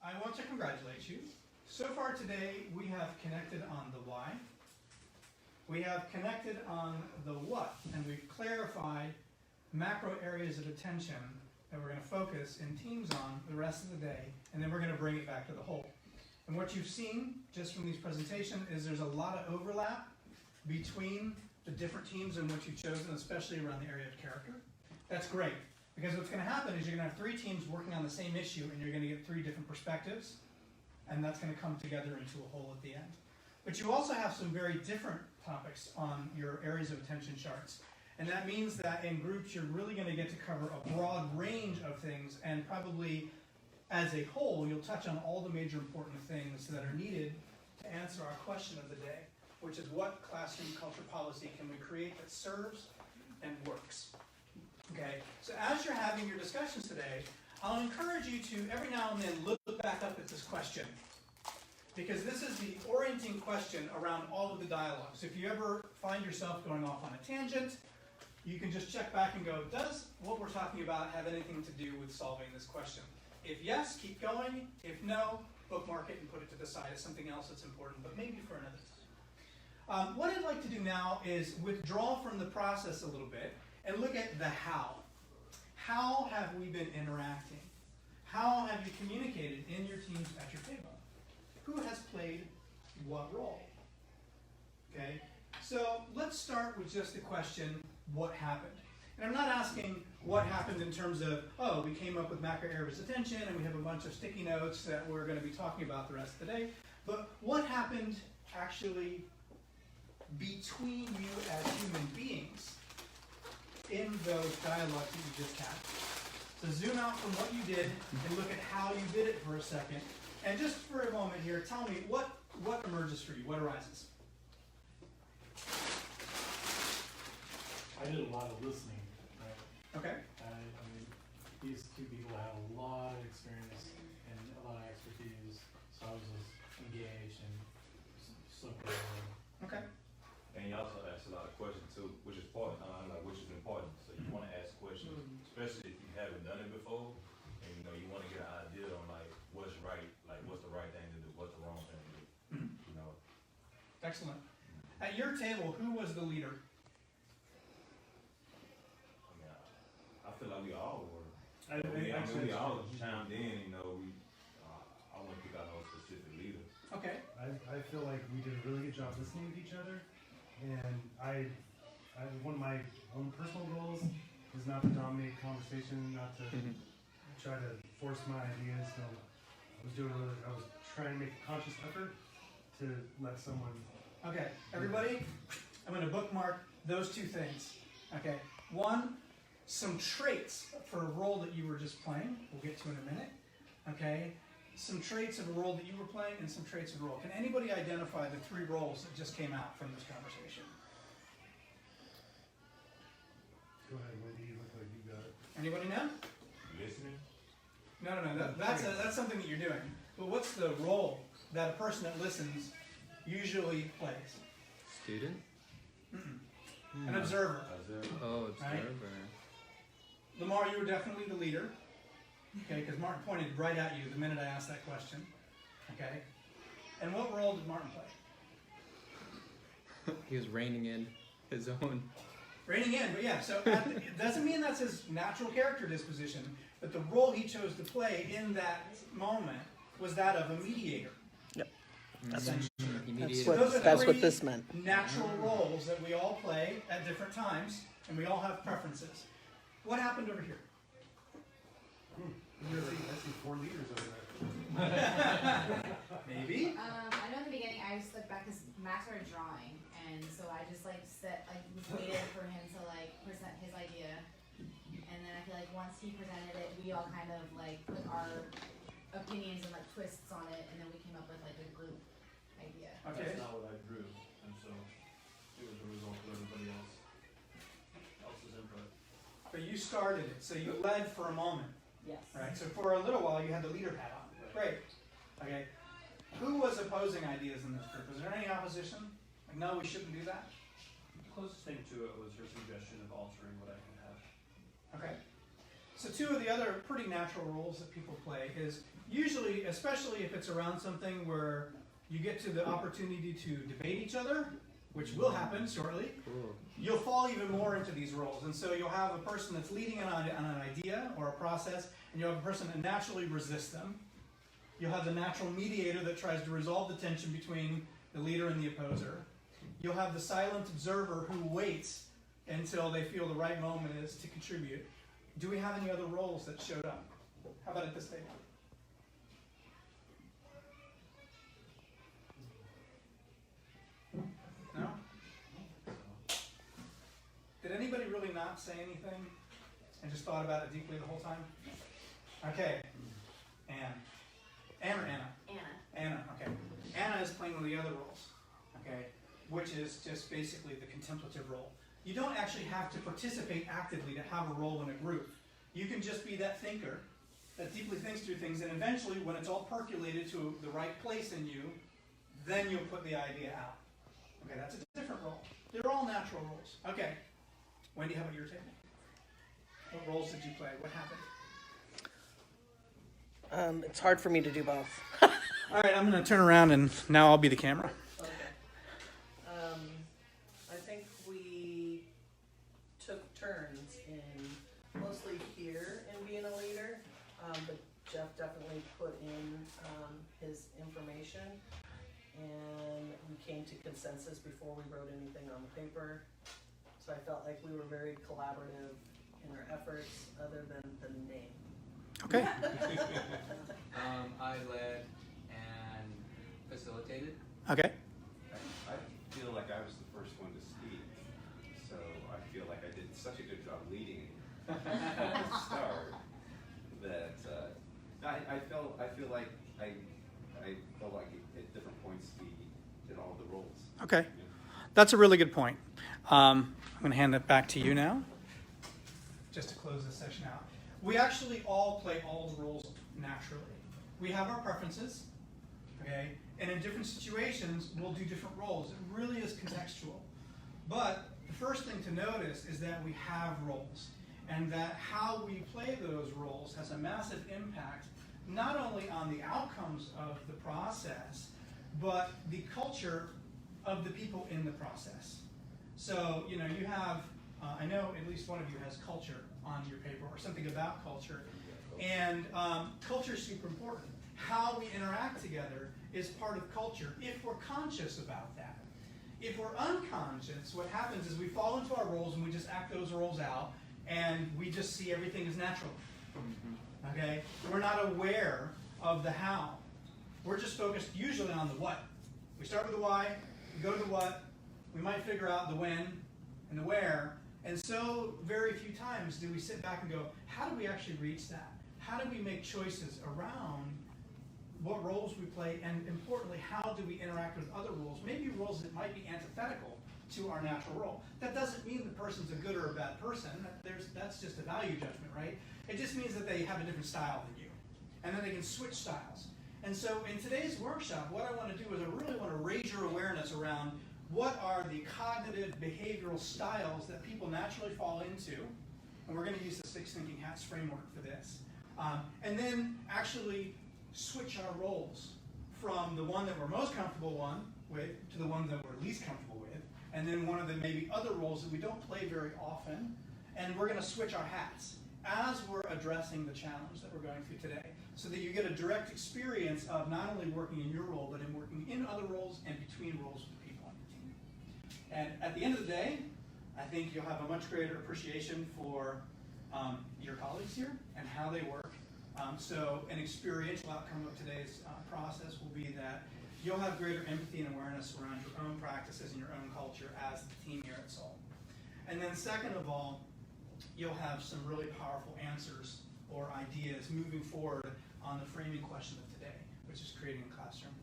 I want to congratulate you. So far today, we have connected on the why. We have connected on the what, and we've clarified macro areas of attention that we're going to focus in teams on the rest of the day, and then we're going to bring it back to the whole. And what you've seen just from these presentations is there's a lot of overlap between the different teams and what you've chosen, especially around the area of character. That's great, because what's going to happen is you're going to have 3 teams working on the same issue, and you're going to get 3 different perspectives, and that's going to come together into a whole at the end. But you also have some very different topics on your areas of attention charts. And that means that in groups, you're really going to get to cover a broad range of things, and probably as a whole, you'll touch on all the major important things that are needed to answer our question of the day, which is what classroom culture policy can we create that serves and works? Okay, so as you're having your discussions today, I'll encourage you to every now and then look back up at this question, because this is the orienting question around all of the dialogues. If you ever find yourself going off on a tangent, you can just check back and go, does what we're talking about have anything to do with solving this question? If yes, keep going. If no, bookmark it and put it to the side as something else that's important, but maybe for another time. What I'd like to do now is withdraw from the process a little bit and look at the how. How have we been interacting? How have you communicated in your teams at your table? Who has played what role? Okay, so let's start with just the question, what happened? And I'm not asking what happened in terms of, oh, we came up with macro areas of attention and we have a bunch of sticky notes that we're going to be talking about the rest of the day, but what happened actually between you as human beings in those dialogues that you just had. So zoom out from what you did and look at how you did it for a second. And just for a moment here, tell me what emerges for you, what arises? I did a lot of listening, right? Okay. I mean, these 2 people have a lot of experience and a lot of expertise, so I was just engaged and soaking it in. Okay. And you also ask a lot of questions too, which is important, which is important. So you want to ask questions, especially if you haven't done it before, and you want to get an idea on what's right, what's the right thing to do, what's the wrong thing to do. Excellent. At your table, who was the leader? I feel like we all were. I we all chimed in. I wouldn't pick out no specific leader. Okay. I feel like we did a really good job listening to each other, and one of my own personal goals is not to dominate conversation, not to try to force my ideas. So I was trying to make a conscious effort to let someone. Okay, everybody, I'm going to bookmark those 2 things. Okay, 1, some traits for a role that you were just playing. We'll get to in a minute. Okay, some traits of a role that you were playing and some traits of a role. Can anybody identify the 3 roles that just came out from this conversation? Go ahead, Wendy. You look like you got it. Anybody know? Listening. No. That's something that you're doing. But what's the role that a person that listens usually plays? Student? An observer. Oh, observer. Right? Lamar, you were definitely the leader. Okay, because Martin pointed right at you the minute I asked that question. Okay? And what role did Martin play? He was reining in his own. Reining in, but yeah, so it doesn't mean that's his natural character disposition, but the role he chose to play in that moment was that of a mediator. Yep. That's what this meant. Natural roles that we all play at different times, and we all have preferences. What happened over here? I see 4 leaders over there. Maybe. I know in the beginning I just looked back because Max started drawing, and so I just waited for him to present his idea, and then I feel like once he presented it, we all kind of put our opinions and twists on it, and then we came up with a group idea. Okay. That's not what I drew, and so it was a result of everybody else's input. But you started it, so you led for a moment. Yes. Right. So for a little while, you had the leader hat on. Great. Okay. Who was opposing ideas in this group? Was there any opposition? No, we shouldn't do that. The closest thing to it was her suggestion of altering what I can have. Okay. So two of the other pretty natural roles that people play is usually, especially if it's around something where you get to the opportunity to debate each other, which will happen shortly, Cool. you'll fall even more into these roles. And so you'll have a person that's leading on an idea or a process, and you'll have a person that naturally resists them. You'll have the natural mediator that tries to resolve the tension between the leader and the opposer. You'll have the silent observer who waits until they feel the right moment is to contribute. Do we have any other roles that showed up? How about at this table? No? Did anybody really not say anything and just thought about it deeply the whole time? Okay. Anne. Anne or Anna? Anna, okay. Anna is playing one of the other roles, okay, which is just basically the contemplative role. You don't actually have to participate actively to have a role in a group. You can just be that thinker that deeply thinks through things, and eventually, when it's all percolated to the right place in you, then you'll put the idea out. Okay, that's a different role. They're all natural roles. Okay. Wendy, how about your table? What roles did you play? What happened? It's hard for me to do both. All right, I'm going to turn around and now I'll be the camera. Okay. I think we took turns in mostly here in being a leader, but Jeff definitely put in his information, and we came to consensus before we wrote anything on the paper. So I felt like we were very collaborative in our efforts, other than the name. Okay. I led and facilitated. Okay. I feel like I was the first one to speak, so I feel like I did such a good job leading at the start that I feel like I felt like at different points we did all the roles. Okay. That's a really good point. I'm going to hand it back to you now, just to close this session out. We actually all play all the roles naturally. We have our preferences, okay? And in different situations, we'll do different roles. It really is contextual. But the first thing to notice is that we have roles, and that how we play those roles has a massive impact, not only on the outcomes of the process, but the culture of the people in the process. So, you know, you have, I know at least one of you has culture on your paper, or something about culture. And culture is super important. How we interact together is part of culture, if we're conscious about that. If we're unconscious, what happens is we fall into our roles and we just act those roles out, and we just see everything as natural. Okay? We're not aware of the how. We're just focused usually on the what. We start with the why, we go to the what, we might figure out the when and the where, and so very few times do we sit back and go, how do we actually reach that? How do we make choices around what roles we play, and importantly, how do we interact with other roles? Maybe roles that might be antithetical to our natural role. That doesn't mean the person's a good or a bad person. That's just a value judgment, right? It just means that they have a different style than you, and then they can switch styles. And so in today's workshop, what I want to do is I really want to raise your awareness around what are the cognitive behavioral styles that people naturally fall into, and we're going to use the 6 Thinking Hats framework for this. And then actually switch our roles from the one that we're most comfortable with to the one that we're least comfortable with, and then one of the maybe other roles that we don't play very often, and we're going to switch our hats as we're addressing the challenge that we're going through today, so that you get a direct experience of not only working in your role, but in working in other roles and between roles with people on your team. And at the end of the day, I think you'll have a much greater appreciation for your colleagues here and how they work. So an experiential outcome of today's process will be that you'll have greater empathy and awareness around your own practices and your own culture as the team here at Soul. And then second of all, you'll have some really powerful answers or ideas moving forward on the framing question of today, which is creating a classroom.